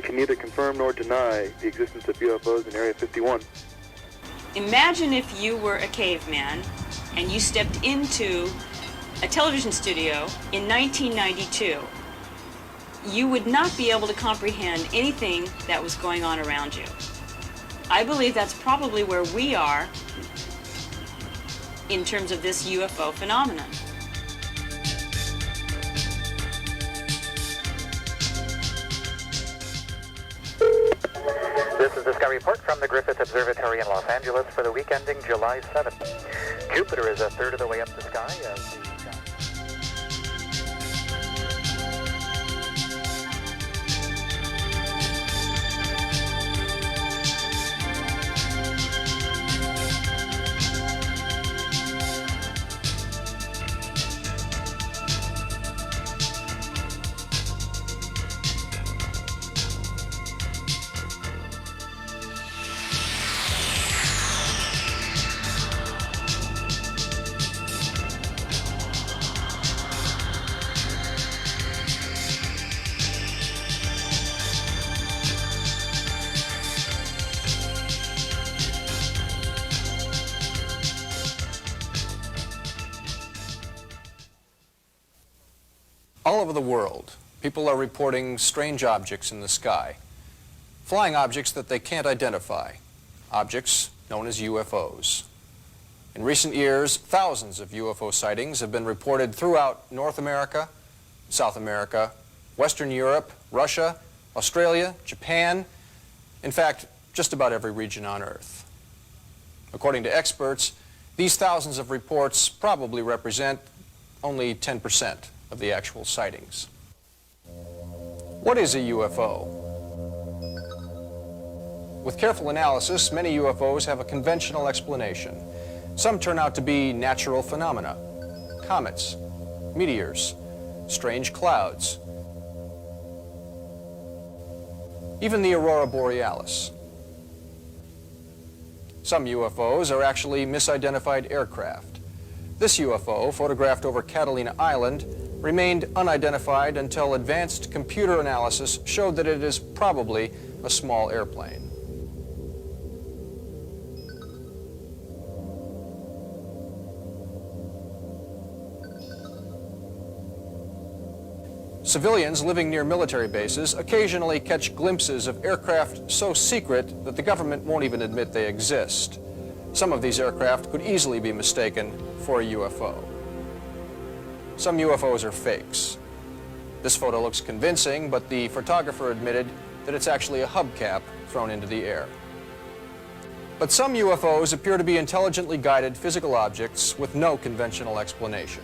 we can neither confirm nor deny the existence of UFOs in Area 51. Imagine if you were a caveman and you stepped into a television studio in 1992. You would not be able to comprehend anything that was going on around you. I believe that's probably where we are in terms of this UFO phenomenon. This is the Sky Report from the Griffith Observatory in Los Angeles for the week ending July 7th. Jupiter is a third of the way up the sky as the All over the world, people are reporting strange objects in the sky. Flying objects that they can't identify. Objects known as UFOs. In recent years, thousands of UFO sightings have been reported throughout North America, South America, Western Europe, Russia, Australia, Japan, in fact, just about every region on Earth. According to experts, these thousands of reports probably represent only 10% of the actual sightings. What is a UFO? With careful analysis, many UFOs have a conventional explanation. Some turn out to be natural phenomena, comets, meteors, strange clouds, even the aurora borealis. Some UFOs are actually misidentified aircraft. This UFO, photographed over Catalina Island, remained unidentified until advanced computer analysis showed that it is probably a small airplane. Civilians living near military bases occasionally catch glimpses of aircraft so secret that the government won't even admit they exist. Some of these aircraft could easily be mistaken for a UFO. Some UFOs are fakes. This photo looks convincing, but the photographer admitted that it's actually a hubcap thrown into the air. But some UFOs appear to be intelligently guided physical objects with no conventional explanation.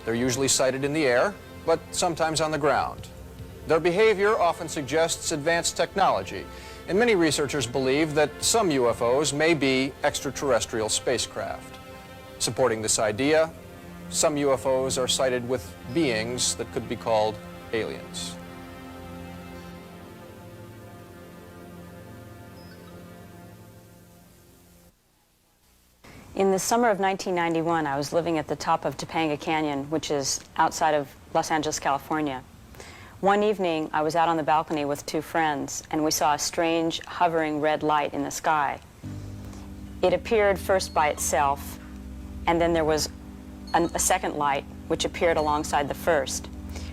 They're usually sighted in the air, but sometimes on the ground. Their behavior often suggests advanced technology, and many researchers believe that some UFOs may be extraterrestrial spacecraft. Supporting this idea, some UFOs are sighted with beings that could be called aliens. In the summer of 1991, I was living at the top of Topanga Canyon, which is outside of Los Angeles, California. One evening, I was out on the balcony with two friends, and we saw a strange, hovering red light in the sky. It appeared first by itself, and then there was a second light, which appeared alongside the first,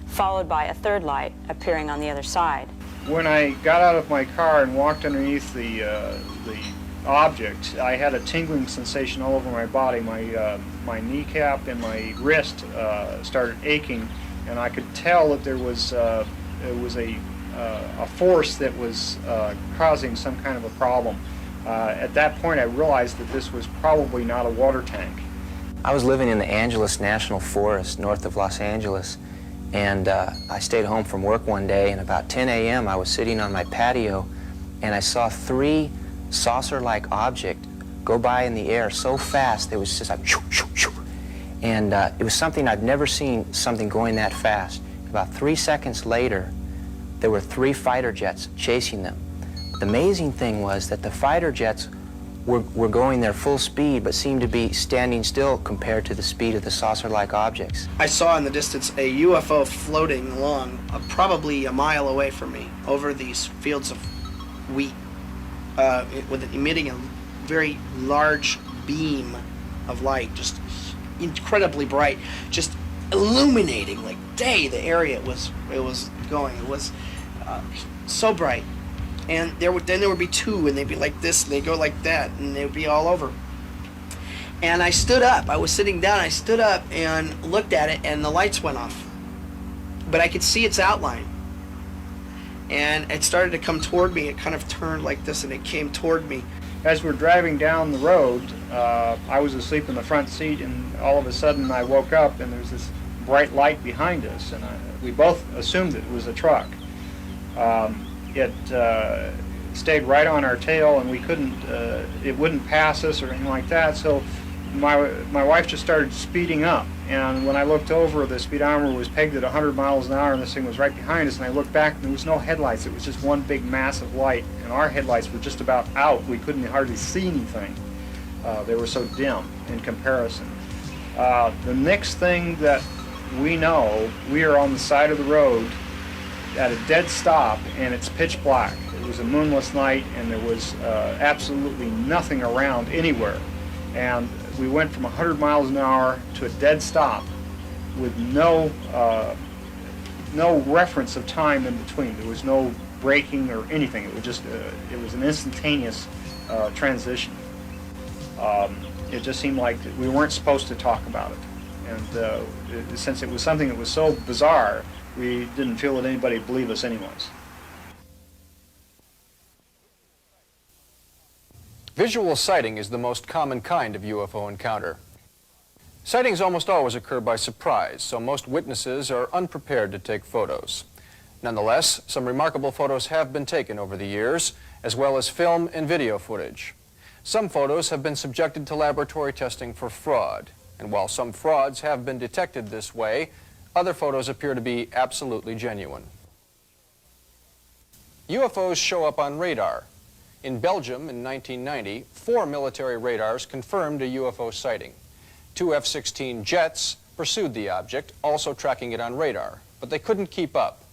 followed by a third light appearing on the other side. When I got out of my car and walked underneath the object, I had a tingling sensation all over my body. My kneecap and my wrist started aching, and I could tell that there was a force that was causing some kind of a problem. At that point, I realized that this was probably not a water tank. I was living in the Angeles National Forest north of Los Angeles, and I stayed home from work one day, and about 10 a.m. I was sitting on my patio, and I saw three saucer-like objects go by in the air so fast, it was just like shoo, shoo, shoo. And it was something I'd never seen, something going that fast. About 3 seconds later, there were three fighter jets chasing them. The amazing thing was that the fighter jets were going their full speed, but seemed to be standing still compared to the speed of the saucer-like objects. I saw in the distance a UFO floating along, probably a mile away from me, over these fields of wheat, emitting a very large beam of light, just incredibly bright, just illuminating like day the area it was going. It was so bright. And then there would be two, and they'd be like this, and they'd go like that, and they'd be all over. And I stood up. I was sitting down. I stood up and looked at it, and the lights went off. But I could see its outline. And it started to come toward me. It kind of turned like this, and it came toward me. As we're driving down the road, I was asleep in the front seat, and all of a sudden I woke up, and there's this bright light behind us, and we both assumed it was a truck. It stayed right on our tail, and we couldn't, it wouldn't pass us or anything like that, so my wife just started speeding up, and when I looked over, the speedometer was pegged at 100 miles an hour, and this thing was right behind us, and I looked back, and there was no headlights. It was just one big mass of light, and our headlights were just about out. We couldn't hardly see anything. They were so dim in comparison. The next thing that we know, we are on the side of the road at a dead stop, and it's pitch black. It was a moonless night, and there was absolutely nothing around anywhere. And we went from 100 miles an hour to a dead stop with no reference of time in between. There was no braking or anything. It was just it was an instantaneous transition. It just seemed like we weren't supposed to talk about it. And since it was something that was so bizarre, we didn't feel that anybody would believe us anyways. Visual sighting is the most common kind of UFO encounter. Sightings almost always occur by surprise, so most witnesses are unprepared to take photos. Nonetheless, some remarkable photos have been taken over the years, as well as film and video footage. Some photos have been subjected to laboratory testing for fraud, and while some frauds have been detected this way, other photos appear to be absolutely genuine. UFOs show up on radar. In Belgium in 1990, 4 military radars confirmed a UFO sighting. 2 F-16 jets pursued the object, also tracking it on radar, but they couldn't keep up.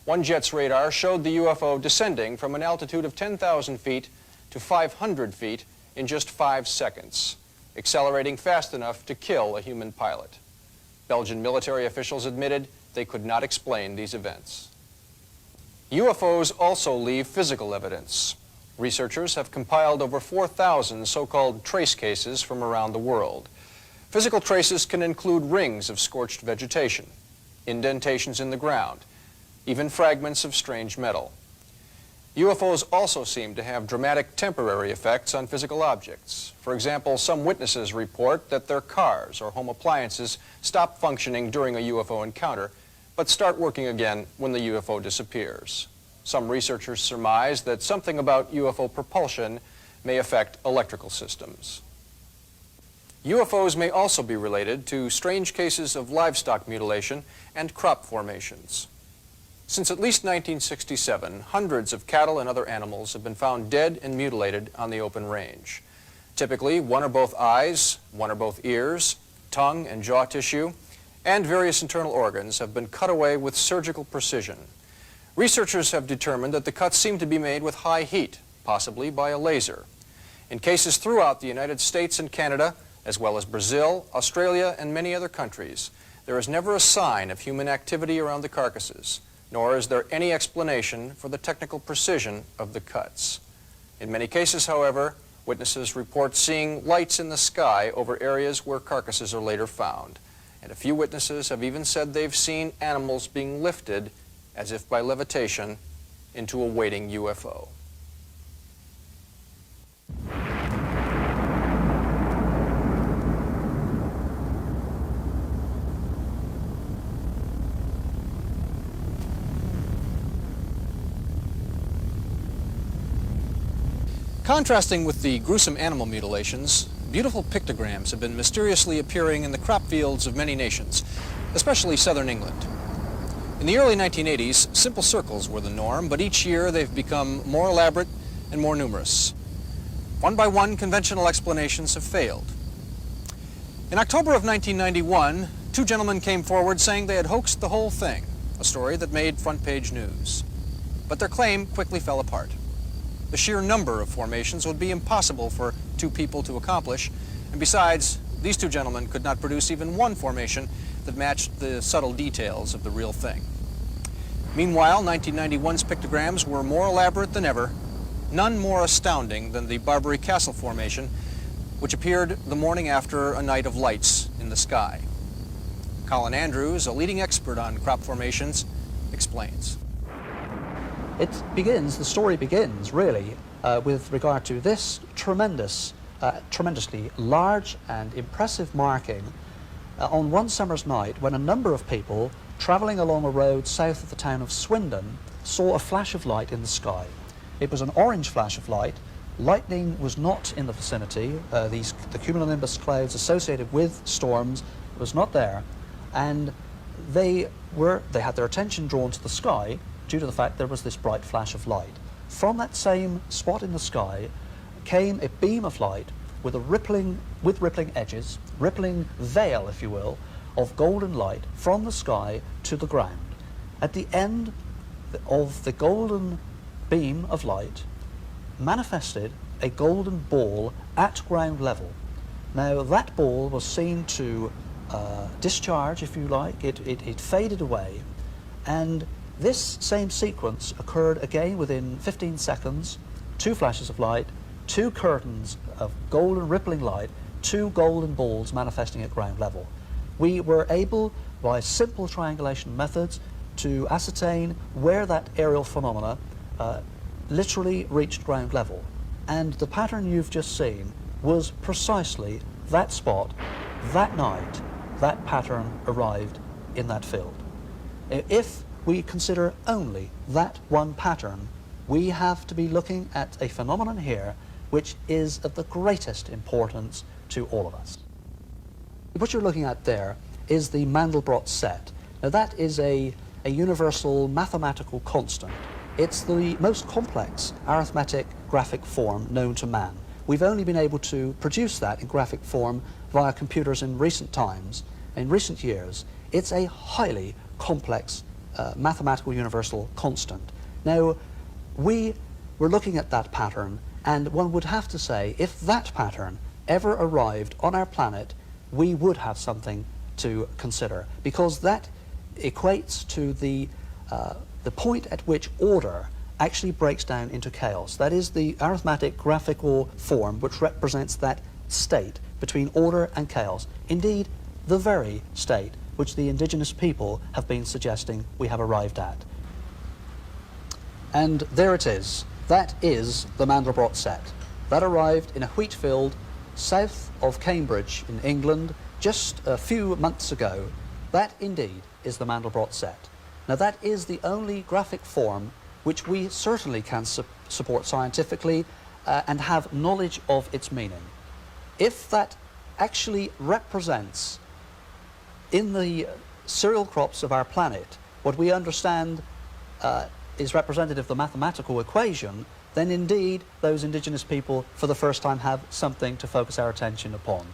One jet's radar showed the UFO descending from an altitude of 10,000 feet to 500 feet in just 5 seconds, accelerating fast enough to kill a human pilot. Belgian military officials admitted they could not explain these events. UFOs also leave physical evidence. Researchers have compiled over 4,000 so-called trace cases from around the world. Physical traces can include rings of scorched vegetation, indentations in the ground, even fragments of strange metal. UFOs also seem to have dramatic temporary effects on physical objects. For example, some witnesses report that their cars or home appliances stop functioning during a UFO encounter, but start working again when the UFO disappears. Some researchers surmise that something about UFO propulsion may affect electrical systems. UFOs may also be related to strange cases of livestock mutilation and crop formations. Since at least 1967, hundreds of cattle and other animals have been found dead and mutilated on the open range. Typically, one or both eyes, one or both ears, tongue and jaw tissue, and various internal organs have been cut away with surgical precision. Researchers have determined that the cuts seem to be made with high heat, possibly by a laser. In cases throughout the United States and Canada, as well as Brazil, Australia, and many other countries, there is never a sign of human activity around the carcasses, nor is there any explanation for the technical precision of the cuts. In many cases, however, witnesses report seeing lights in the sky over areas where carcasses are later found, and a few witnesses have even said they've seen animals being lifted as if by levitation, into a waiting UFO. Contrasting with the gruesome animal mutilations, beautiful pictograms have been mysteriously appearing in the crop fields of many nations, especially southern England. In the early 1980s, simple circles were the norm, but each year they've become more elaborate and more numerous. One by one, conventional explanations have failed. In October of 1991, two gentlemen came forward saying they had hoaxed the whole thing, a story that made front-page news. But their claim quickly fell apart. The sheer number of formations would be impossible for two people to accomplish, and besides, these two gentlemen could not produce even one formation that matched the subtle details of the real thing. Meanwhile, 1991's pictograms were more elaborate than ever, none more astounding than the Barbary Castle formation, which appeared the morning after a night of lights in the sky. Colin Andrews, a leading expert on crop formations, explains. The story begins really with regard to this tremendously large and impressive marking on one summer's night when a number of people travelling along a road south of the town of Swindon saw a flash of light in the sky. It was an orange flash of light. Lightning was not in the vicinity. The cumulonimbus clouds associated with storms was not there, and they had their attention drawn to the sky due to the fact there was this bright flash of light. From that same spot in the sky came a beam of light with rippling edges, rippling veil, if you will, of golden light from the sky to the ground. At the end of the golden beam of light manifested a golden ball at ground level. Now that ball was seen to discharge, if you like. It faded away, and this same sequence occurred again within 15 seconds, two flashes of light, two curtains of golden rippling light, two golden balls manifesting at ground level. We were able, by simple triangulation methods, to ascertain where that aerial phenomena literally reached ground level. And the pattern you've just seen was precisely that spot, that night, that pattern arrived in that field. If we consider only that one pattern, we have to be looking at a phenomenon here which is of the greatest importance to all of us. What you're looking at there is the Mandelbrot set. Now that is a universal mathematical constant. It's the most complex arithmetic graphic form known to man. We've only been able to produce that in graphic form via computers in recent times, in recent years. It's a highly complex mathematical universal constant. Now, we were looking at that pattern, and one would have to say, if that pattern ever arrived on our planet, we would have something to consider, because that equates to the point at which order actually breaks down into chaos. That is the arithmetic graphical form which represents that state between order and chaos. Indeed, the very state which the indigenous people have been suggesting we have arrived at. And there it is. That is the Mandelbrot set. That arrived in a wheat field south of Cambridge in England just a few months ago. That indeed is the Mandelbrot set. Now that is the only graphic form which we certainly can support scientifically and have knowledge of its meaning. If that actually represents in the cereal crops of our planet what we understand is representative of the mathematical equation, then indeed those indigenous people for the first time have something to focus our attention upon.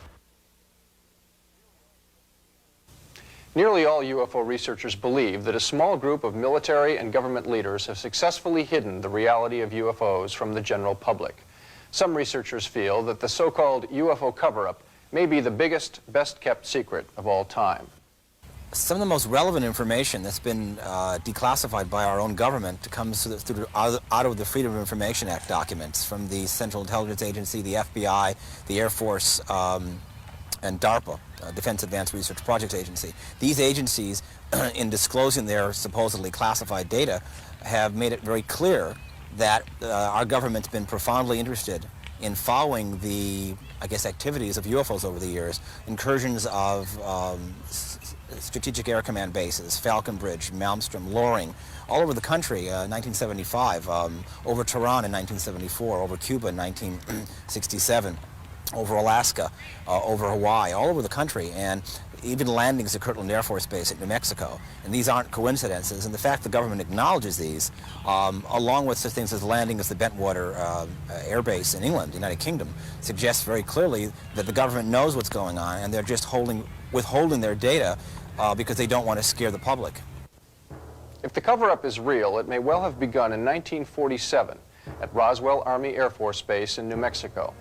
Nearly all UFO researchers believe that a small group of military and government leaders have successfully hidden the reality of UFOs from the general public. Some researchers feel that the so-called UFO cover-up may be the biggest, best-kept secret of all time. Some of the most relevant information that's been declassified by our own government comes out of the Freedom of Information Act documents from the Central Intelligence Agency, the FBI, the Air Force, and DARPA, Defense Advanced Research Projects Agency. These agencies, in disclosing their supposedly classified data, have made it very clear that our government's been profoundly interested in following the, I guess, activities of UFOs over the years, incursions of Strategic Air Command bases, Falcon Bridge, Malmstrom, Loring, all over the country, 1975, over Tehran in 1974, over Cuba in 1967, over Alaska, over Hawaii, all over the country. And even landings at Kirtland Air Force Base at New Mexico. And these aren't coincidences. And the fact the government acknowledges these, along with such things as landing at the Bentwater Air Base in England, the United Kingdom, suggests very clearly that the government knows what's going on and they're just withholding their data because they don't want to scare the public. If the cover-up is real, it may well have begun in 1947 at Roswell Army Air Force Base in New Mexico.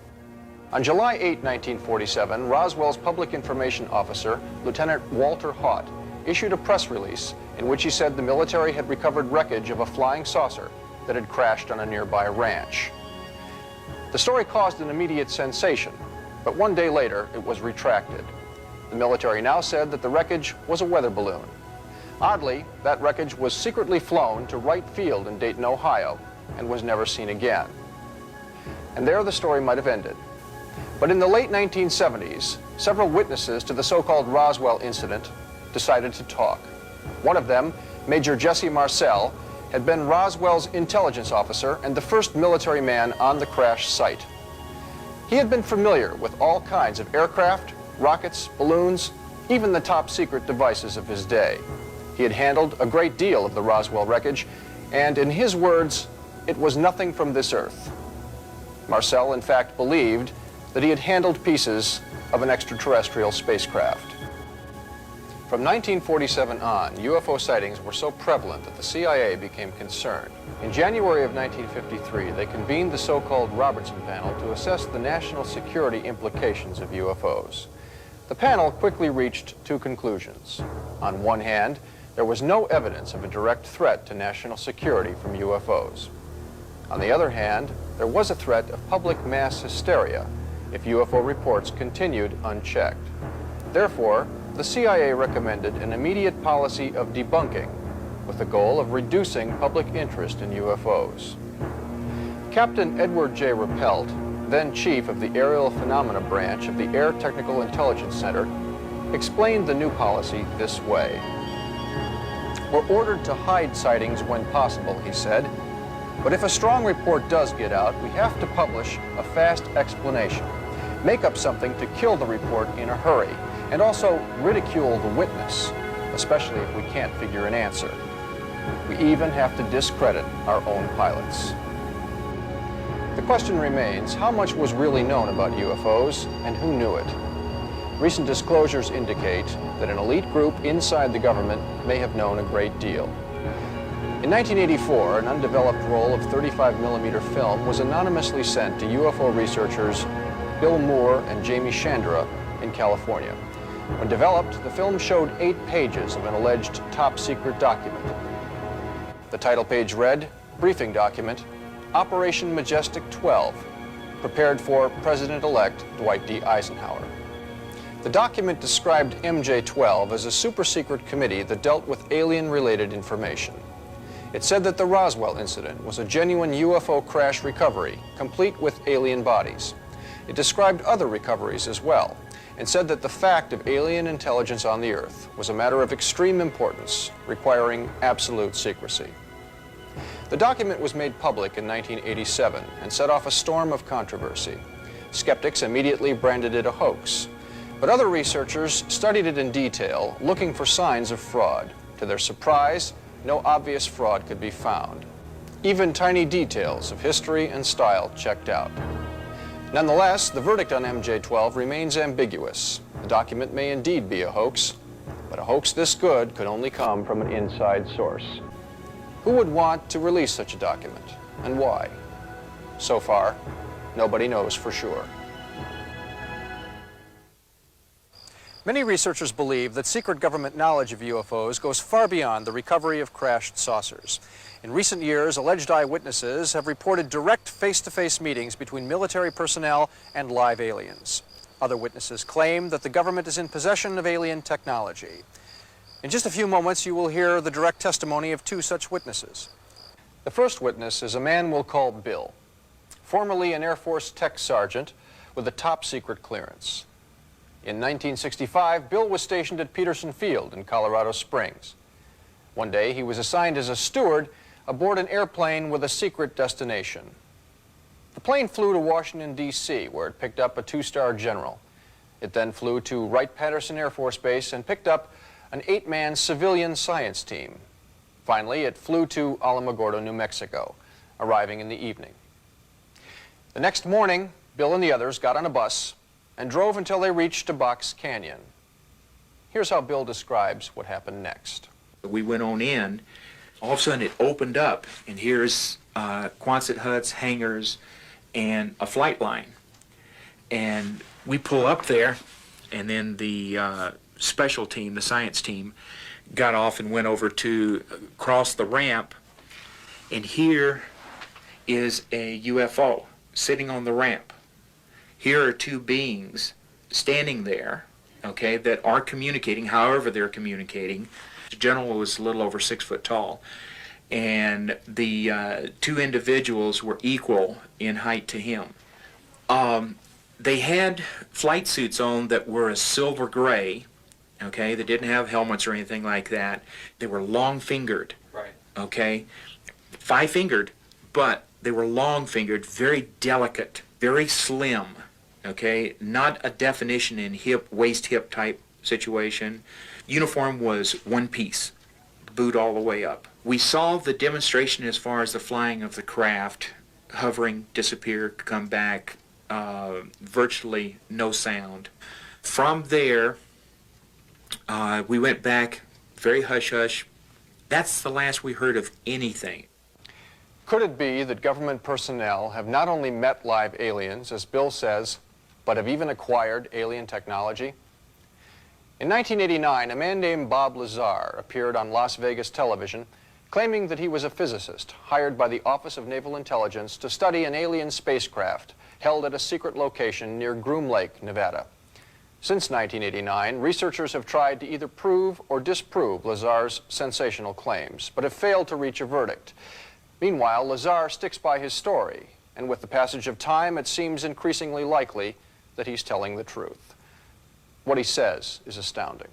On July 8, 1947, Roswell's public information officer, Lieutenant Walter Haut, issued a press release in which he said the military had recovered wreckage of a flying saucer that had crashed on a nearby ranch. The story caused an immediate sensation, but one day later it was retracted. The military now said that the wreckage was a weather balloon. Oddly, that wreckage was secretly flown to Wright Field in Dayton, Ohio, and was never seen again. And there the story might have ended. But in the late 1970s, several witnesses to the so-called Roswell incident decided to talk. One of them, Major Jesse Marcel, had been Roswell's intelligence officer and the first military man on the crash site. He had been familiar with all kinds of aircraft, rockets, balloons, even the top-secret devices of his day. He had handled a great deal of the Roswell wreckage, and in his words, it was nothing from this earth. Marcel, in fact, believed that he had handled pieces of an extraterrestrial spacecraft. From 1947 on, UFO sightings were so prevalent that the CIA became concerned. In January of 1953, they convened the so-called Robertson Panel to assess the national security implications of UFOs. The panel quickly reached two conclusions. On one hand, there was no evidence of a direct threat to national security from UFOs. On the other hand, there was a threat of public mass hysteria if UFO reports continued unchecked. Therefore, the CIA recommended an immediate policy of debunking with the goal of reducing public interest in UFOs. Captain Edward J. Rappelt, then chief of the Aerial Phenomena Branch of the Air Technical Intelligence Center, explained the new policy this way. "We're ordered to hide sightings when possible," he said, "but if a strong report does get out, we have to publish a fast explanation. Make up something to kill the report in a hurry, and also ridicule the witness, especially if we can't figure an answer. We even have to discredit our own pilots." The question remains, how much was really known about UFOs, and who knew it? Recent disclosures indicate that an elite group inside the government may have known a great deal. In 1984, an undeveloped roll of 35mm film was anonymously sent to UFO researchers Bill Moore and Jamie Chandra in California. When developed, the film showed 8 pages of an alleged top-secret document. The title page read, "Briefing Document, Operation Majestic 12, prepared for President-elect Dwight D. Eisenhower." The document described MJ-12 as a super-secret committee that dealt with alien-related information. It said that the Roswell incident was a genuine UFO crash recovery, complete with alien bodies. It described other recoveries as well, and said that the fact of alien intelligence on the Earth was a matter of extreme importance, requiring absolute secrecy. The document was made public in 1987 and set off a storm of controversy. Skeptics immediately branded it a hoax, but other researchers studied it in detail, looking for signs of fraud. To their surprise, no obvious fraud could be found. Even tiny details of history and style checked out. Nonetheless, the verdict on MJ-12 remains ambiguous. The document may indeed be a hoax, but a hoax this good could only come from an inside source. Who would want to release such a document, and why? So far, nobody knows for sure. Many researchers believe that secret government knowledge of UFOs goes far beyond the recovery of crashed saucers. In recent years, alleged eyewitnesses have reported direct face-to-face meetings between military personnel and live aliens. Other witnesses claim that the government is in possession of alien technology. In just a few moments, you will hear the direct testimony of 2 such witnesses. The first witness is a man we'll call Bill, formerly an Air Force tech sergeant with a top-secret clearance. In 1965, Bill was stationed at Peterson Field in Colorado Springs. One day, he was assigned as a steward aboard an airplane with a secret destination. The plane flew to Washington, D.C., where it picked up a 2-star general. It then flew to Wright-Patterson Air Force Base and picked up an 8-man civilian science team. Finally, it flew to Alamogordo, New Mexico, arriving in the evening. The next morning, Bill and the others got on a bus and drove until they reached a box canyon. Here's how Bill describes what happened next. We went on in, all of a sudden it opened up, and here's Quonset huts, hangars, and a flight line. And we pull up there, and then the special team, the science team, got off and went over to cross the ramp, and here is a UFO sitting on the ramp. Here are two beings standing there, okay, that are communicating, however they're communicating. The general was a little over 6 foot tall, and the two individuals were equal in height to him. They had flight suits on that were a silver gray, okay, they didn't have helmets or anything like that. They were long-fingered, right, okay, 5-fingered, but they were long-fingered, very delicate, very slim, okay, not a definition in hip, waist-hip type situation. Uniform was one piece, boot all the way up. We saw the demonstration as far as the flying of the craft, hovering, disappear, come back, virtually no sound. From there, we went back, very hush-hush. That's the last we heard of anything. Could it be that government personnel have not only met live aliens, as Bill says, but have even acquired alien technology? In 1989, a man named Bob Lazar appeared on Las Vegas television claiming that he was a physicist hired by the Office of Naval Intelligence to study an alien spacecraft held at a secret location near Groom Lake, Nevada. Since 1989, researchers have tried to either prove or disprove Lazar's sensational claims, but have failed to reach a verdict. Meanwhile, Lazar sticks by his story, and with the passage of time, it seems increasingly likely that he's telling the truth. What he says is astounding.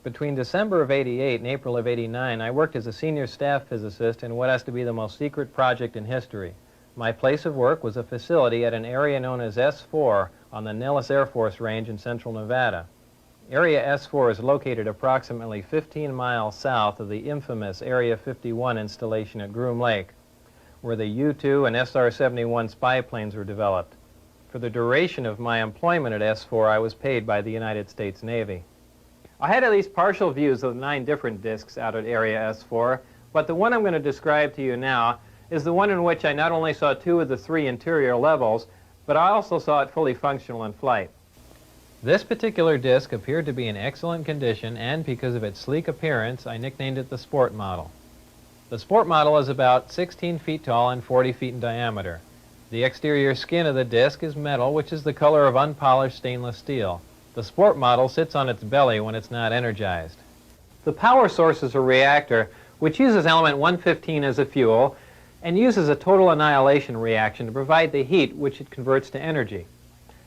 Between December of '88 and April of '89, I worked as a senior staff physicist in what has to be the most secret project in history. My place of work was a facility at an area known as S4 on the Nellis Air Force Range in central Nevada. Area S4 is located approximately 15 miles south of the infamous Area 51 installation at Groom Lake, where the U-2 and SR-71 spy planes were developed. For the duration of my employment at S4, I was paid by the United States Navy. I had at least partial views of the 9 different discs out at Area S4, but the one I'm going to describe to you now is the one in which I not only saw 2 of the 3 interior levels, but I also saw it fully functional in flight. This particular disc appeared to be in excellent condition, and because of its sleek appearance, I nicknamed it the Sport Model. The Sport Model is about 16 feet tall and 40 feet in diameter. The exterior skin of the disc is metal, which is the color of unpolished stainless steel. The Sport Model sits on its belly when it's not energized. The power source is a reactor, which uses element 115 as a fuel, and uses a total annihilation reaction to provide the heat which it converts to energy,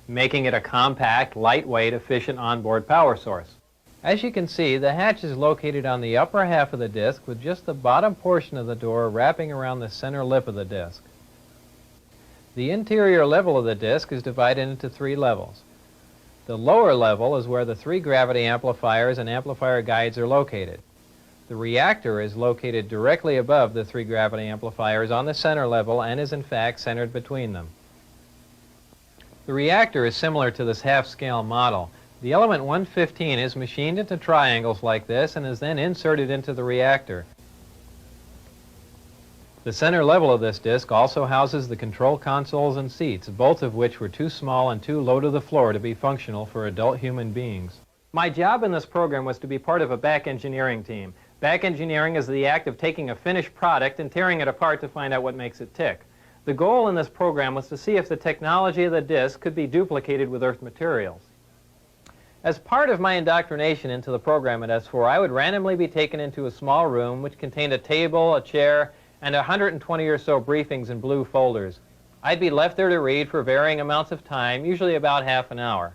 making it a compact, lightweight, efficient onboard power source. As you can see, the hatch is located on the upper half of the disc with just the bottom portion of the door wrapping around the center lip of the disc. The interior level of the disc is divided into 3 levels. The lower level is where the 3 gravity amplifiers and amplifier guides are located. The reactor is located directly above the 3 gravity amplifiers on the center level and is in fact centered between them. The reactor is similar to this half-scale model. The element 115 is machined into triangles like this and is then inserted into the reactor. The center level of this disc also houses the control consoles and seats, both of which were too small and too low to the floor to be functional for adult human beings. My job in this program was to be part of a back engineering team. Back engineering is the act of taking a finished product and tearing it apart to find out what makes it tick. The goal in this program was to see if the technology of the disc could be duplicated with Earth materials. As part of my indoctrination into the program at S4, I would randomly be taken into a small room which contained a table, a chair, and 120 or so briefings in blue folders. I'd be left there to read for varying amounts of time, usually about half an hour.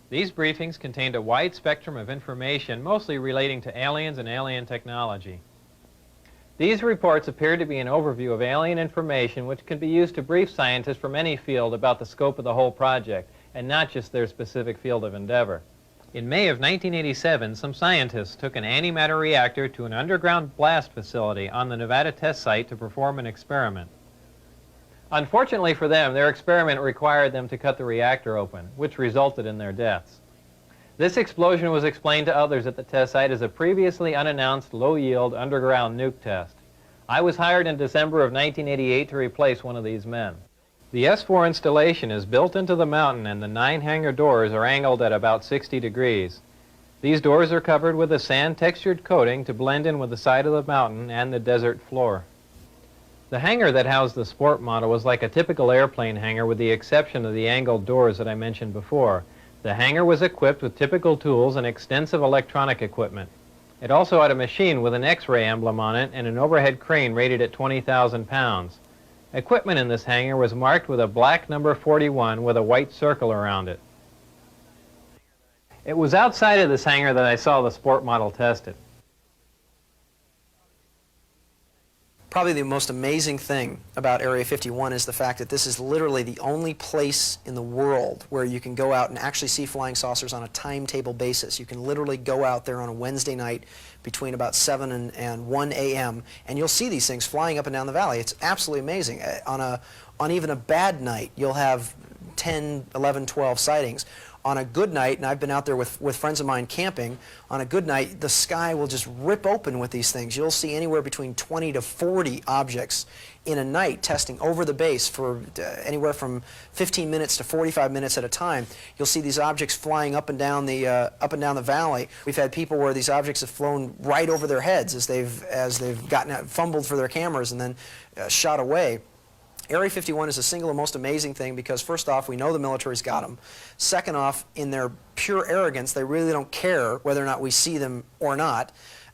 These briefings contained a wide spectrum of information, mostly relating to aliens and alien technology. These reports appeared to be an overview of alien information which can be used to brief scientists from any field about the scope of the whole project. and not just their specific field of endeavor. In May of 1987, some scientists took an antimatter reactor to an underground blast facility on the Nevada test site to perform an experiment. Unfortunately for them, their experiment required them to cut the reactor open, which resulted in their deaths. This explosion was explained to others at the test site as a previously unannounced low-yield underground nuke test. I was hired in December of 1988 to replace one of these men. The S4 installation is built into the mountain, and the 9 hangar doors are angled at about 60 degrees. These doors are covered with a sand-textured coating to blend in with the side of the mountain and the desert floor. The hangar that housed the sport model was like a typical airplane hangar with the exception of the angled doors that I mentioned before. The hangar was equipped with typical tools and extensive electronic equipment. It also had a machine with an X-ray emblem on it and an overhead crane rated at 20,000 pounds. Equipment in this hangar was marked with a black number 41 with a white circle around it. It was outside of this hangar that I saw the sport model tested. Probably the most amazing thing about Area 51 is the fact that this is literally the only place in the world where you can go out and actually see flying saucers on a timetable basis. You can literally go out there on a Wednesday night between about 7 and 1 a.m. and you'll see these things flying up and down the valley. It's absolutely amazing. On even a bad night, you'll have 10, 11, 12 sightings. On a good night, and I've been out there with friends of mine camping, on a good night, the sky will just rip open with these things. You'll see anywhere between 20 to 40 objects in a night testing over the base for anywhere from 15 minutes to 45 minutes at a time. You'll see these objects flying up and down the valley. We've had people where these objects have flown right over their heads as they've gotten out, fumbled for their cameras and then shot away. Area 51 is the single most amazing thing because, first off, we know the military's got them. Second off, in their pure arrogance, they really don't care whether or not we see them or not.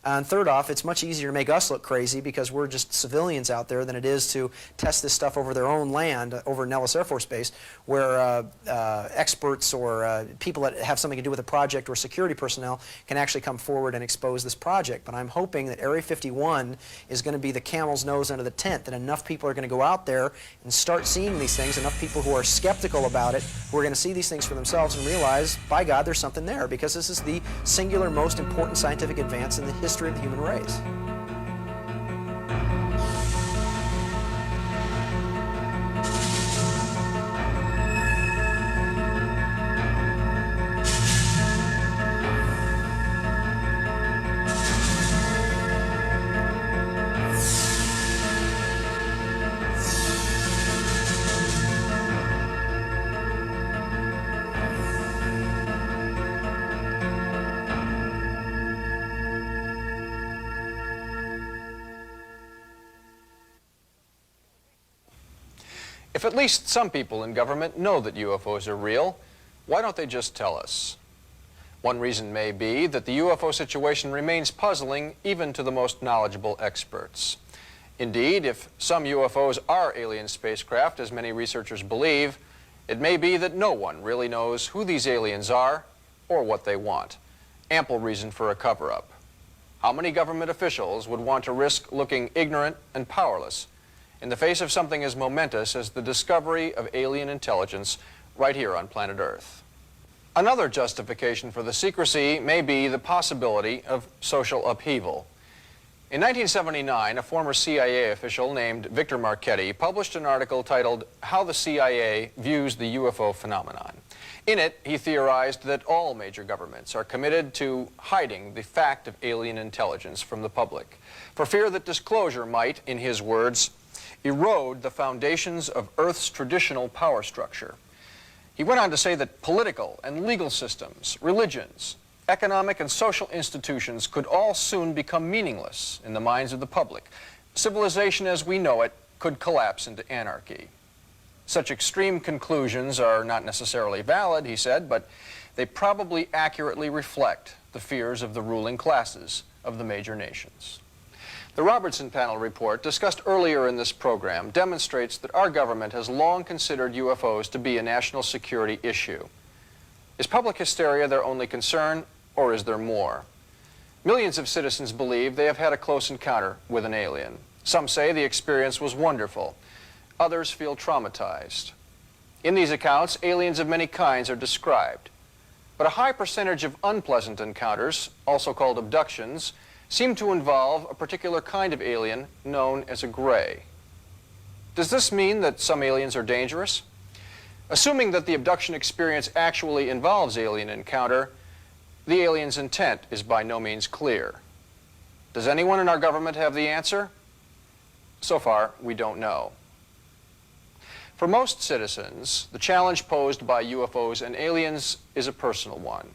And third off, it's much easier to make us look crazy because we're just civilians out there than it is to test this stuff over their own land, over Nellis Air Force Base, where experts or people that have something to do with a project or security personnel can actually come forward and expose this project. But I'm hoping that Area 51 is going to be the camel's nose under the tent, that enough people are going to go out there and start seeing these things, enough people who are skeptical about it, who are going to see these things for themselves and realize, by God, there's something there, because this is the singular most important scientific advance in the history of the human race. If at least some people in government know that UFOs are real, why don't they just tell us? One reason may be that the UFO situation remains puzzling even to the most knowledgeable experts. Indeed, if some UFOs are alien spacecraft, as many researchers believe, it may be that no one really knows who these aliens are or what they want. Ample reason for a cover-up. How many government officials would want to risk looking ignorant and powerless in the face of something as momentous as the discovery of alien intelligence right here on planet Earth? Another justification for the secrecy may be the possibility of social upheaval. In 1979, a former CIA official named Victor Marchetti published an article titled "How the CIA Views the UFO Phenomenon." In it, he theorized that all major governments are committed to hiding the fact of alien intelligence from the public, for fear that disclosure might, in his words, erode the foundations of Earth's traditional power structure. He went on to say that political and legal systems, religions, economic and social institutions could all soon become meaningless in the minds of the public. Civilization as we know it could collapse into anarchy. Such extreme conclusions are not necessarily valid, he said, but they probably accurately reflect the fears of the ruling classes of the major nations. The Robertson panel report, discussed earlier in this program, demonstrates that our government has long considered UFOs to be a national security issue. Is public hysteria their only concern, or is there more? Millions of citizens believe they have had a close encounter with an alien. Some say the experience was wonderful. Others feel traumatized. In these accounts, aliens of many kinds are described, but a high percentage of unpleasant encounters, also called abductions, seem to involve a particular kind of alien known as a gray. Does this mean that some aliens are dangerous? Assuming that the abduction experience actually involves alien encounter, the alien's intent is by no means clear. Does anyone in our government have the answer? So far, we don't know. For most citizens, the challenge posed by UFOs and aliens is a personal one.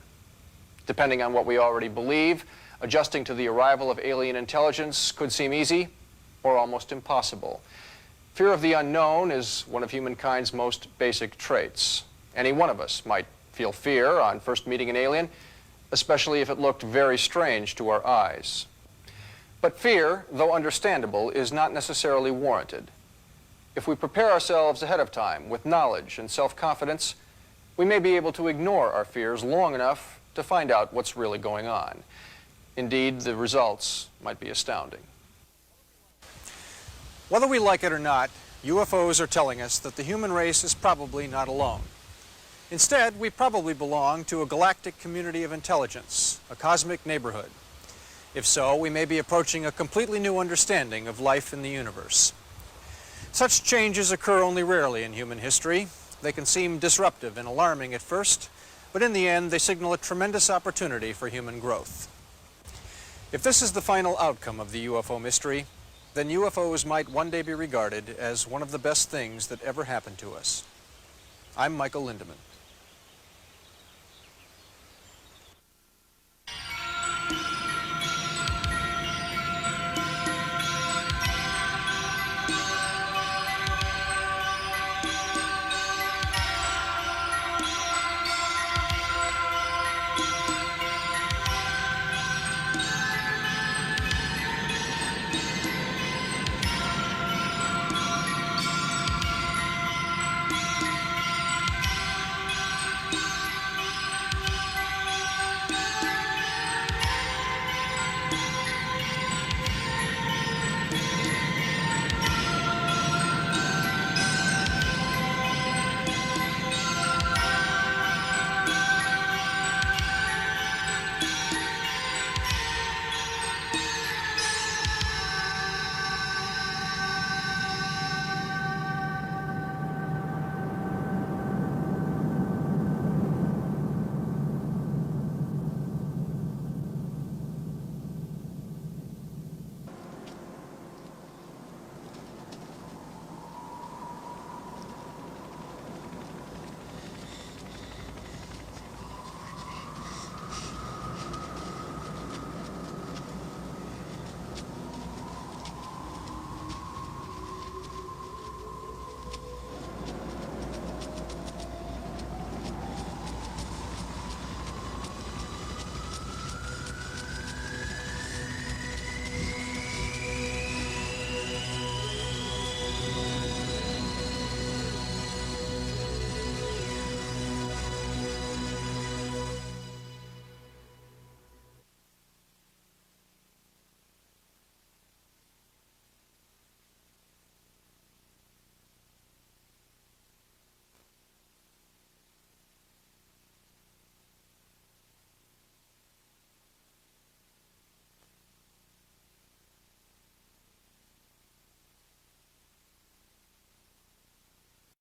Depending on what we already believe, adjusting to the arrival of alien intelligence could seem easy or almost impossible. Fear of the unknown is one of humankind's most basic traits. Any one of us might feel fear on first meeting an alien, especially if it looked very strange to our eyes. But fear, though understandable, is not necessarily warranted. If we prepare ourselves ahead of time with knowledge and self-confidence, we may be able to ignore our fears long enough to find out what's really going on. Indeed, the results might be astounding. Whether we like it or not, UFOs are telling us that the human race is probably not alone. Instead, we probably belong to a galactic community of intelligence, a cosmic neighborhood. If so, we may be approaching a completely new understanding of life in the universe. Such changes occur only rarely in human history. They can seem disruptive and alarming at first, but in the end, they signal a tremendous opportunity for human growth. If this is the final outcome of the UFO mystery, then UFOs might one day be regarded as one of the best things that ever happened to us. I'm Michael Lindemann.